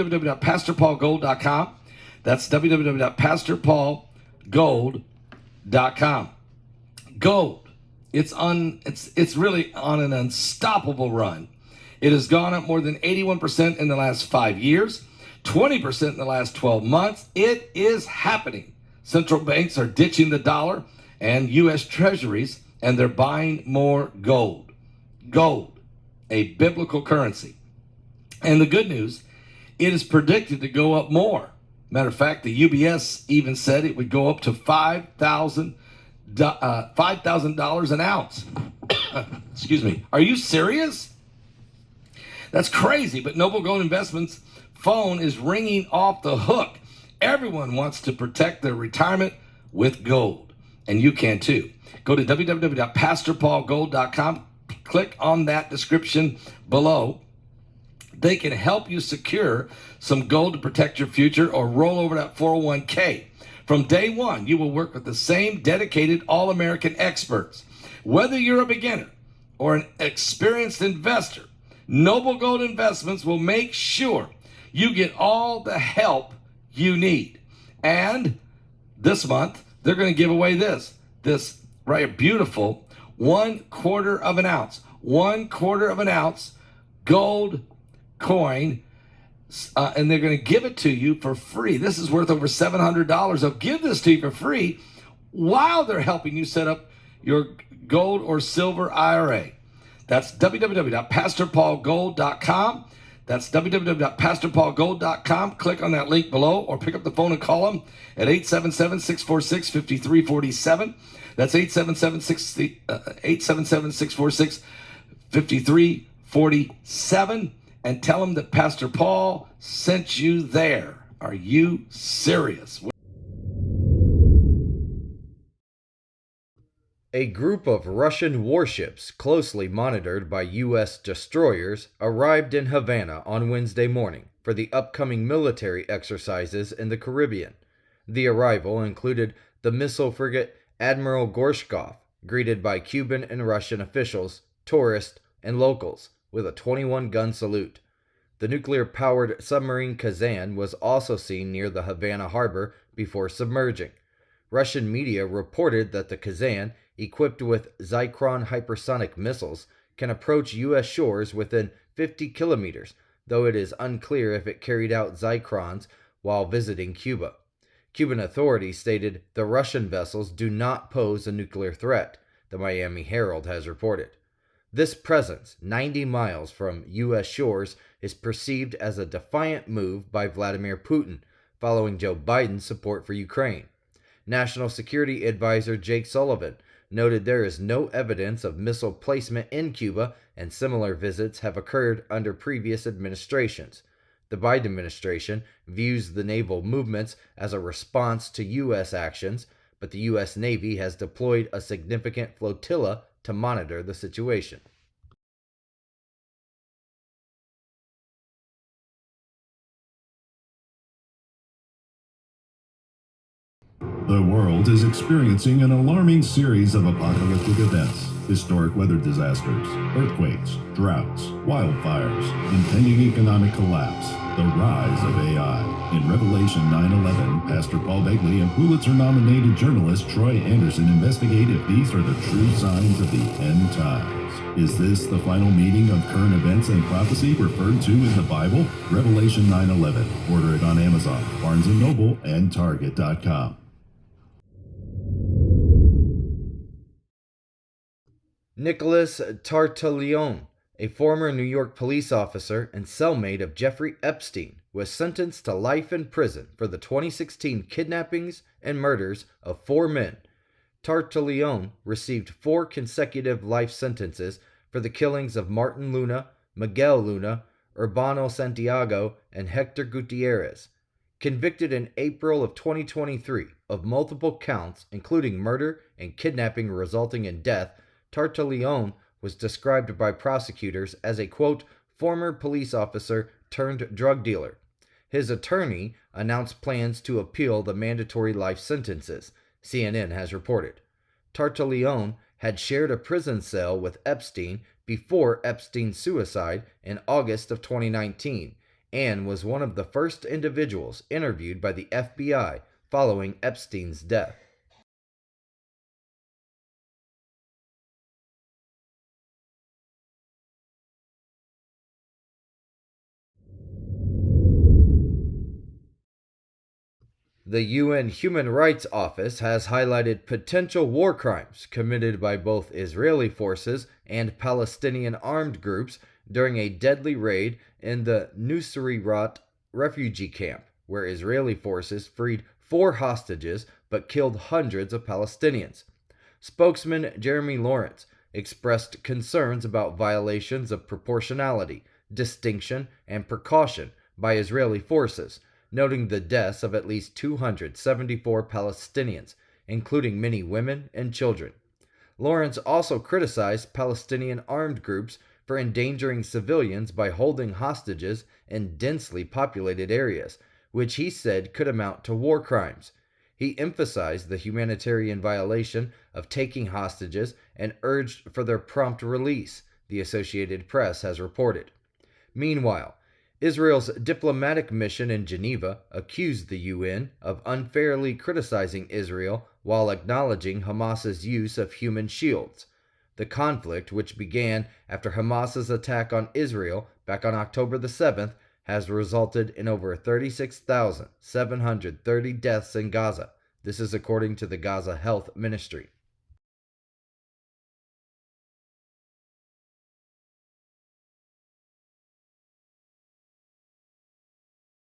www.pastorpaulgold.com. That's www.pastorpaulgold.com. Gold. It's really on an unstoppable run. It has gone up more than 81% in the last 5 years, 20% in the last 12 months. It is happening. Central banks are ditching the dollar and U.S. treasuries, and they're buying more gold. Gold, a biblical currency. And the good news, it is predicted to go up more. Matter of fact, the UBS even said it would go up to $5,000 an ounce. Excuse me. Are you serious? That's crazy, but Noble Gold Investments' phone is ringing off the hook. Everyone wants to protect their retirement with gold, and you can too. Go to www.pastorpaulgold.com, click on that description below. They can help you secure some gold to protect your future or roll over that 401k. From day one, you will work with the same dedicated all-American experts. Whether you're a beginner or an experienced investor, Noble Gold Investments will make sure you get all the help you need. And this month, they're going to give away this right, beautiful 1/4 of an ounce, 1/4 of an ounce gold coin, and they're going to give it to you for free. This is worth over $700. They'll give this to you for free while they're helping you set up your gold or silver IRA. That's www.pastorpaulgold.com. That's www.pastorpaulgold.com. Click on that link below or pick up the phone and call them at 877-646-5347. That's 877-646-5347. And tell them that Pastor Paul sent you there. Are you serious? A group of Russian warships closely monitored by U.S. destroyers arrived in Havana on Wednesday morning for the upcoming military exercises in the Caribbean. The arrival included the missile frigate Admiral Gorshkov, greeted by Cuban and Russian officials, tourists, and locals with a 21-gun salute. The nuclear-powered submarine Kazan was also seen near the Havana harbor before submerging. Russian media reported that the Kazan, equipped with Zyklon hypersonic missiles, can approach U.S. shores within 50 kilometers, though it is unclear if it carried out Zyklons while visiting Cuba. Cuban authorities stated the Russian vessels do not pose a nuclear threat, the Miami Herald has reported. This presence, 90 miles from U.S. shores, is perceived as a defiant move by Vladimir Putin, following Joe Biden's support for Ukraine. National Security Advisor Jake Sullivan noted there is no evidence of missile placement in Cuba, and similar visits have occurred under previous administrations. The Biden administration views the naval movements as a response to U.S. actions, but the U.S. Navy has deployed a significant flotilla to monitor the situation. The world is experiencing an alarming series of apocalyptic events, historic weather disasters, earthquakes, droughts, wildfires, impending economic collapse, the rise of AI. In Revelation 9/11, Pastor Paul Begley and Pulitzer-nominated journalist Troy Anderson investigate if these are the true signs of the end times. Is this the final meeting of current events and prophecy referred to in the Bible? Revelation 9/11. Order it on Amazon, Barnes & Noble, and Target.com. Nicholas Tartaglione, a former New York police officer and cellmate of Jeffrey Epstein, was sentenced to life in prison for the 2016 kidnappings and murders of 4 men. Tartaglione received 4 consecutive life sentences for the killings of Martin Luna, Miguel Luna, Urbano Santiago, and Hector Gutierrez. Convicted in April of 2023 of multiple counts, including murder and kidnapping resulting in death, Tartaglione was described by prosecutors as a, quote, former police officer turned drug dealer. His attorney announced plans to appeal the mandatory life sentences, CNN has reported. Tartaglione had shared a prison cell with Epstein before Epstein's suicide in August of 2019, and was one of the first individuals interviewed by the FBI following Epstein's death. The UN Human Rights Office has highlighted potential war crimes committed by both Israeli forces and Palestinian armed groups during a deadly raid in the Nuseirat refugee camp, where Israeli forces freed 4 hostages but killed hundreds of Palestinians. Spokesman Jeremy Lawrence expressed concerns about violations of proportionality, distinction, and precaution by Israeli forces, noting the deaths of at least 274 Palestinians, including many women and children. Lawrence also criticized Palestinian armed groups for endangering civilians by holding hostages in densely populated areas, which he said could amount to war crimes. He emphasized the humanitarian violation of taking hostages and urged for their prompt release, the Associated Press has reported. Meanwhile, Israel's diplomatic mission in Geneva accused the UN of unfairly criticizing Israel while acknowledging Hamas's use of human shields. The conflict, which began after Hamas's attack on Israel back on October the 7th, has resulted in over 36,730 deaths in Gaza. This is according to the Gaza Health Ministry.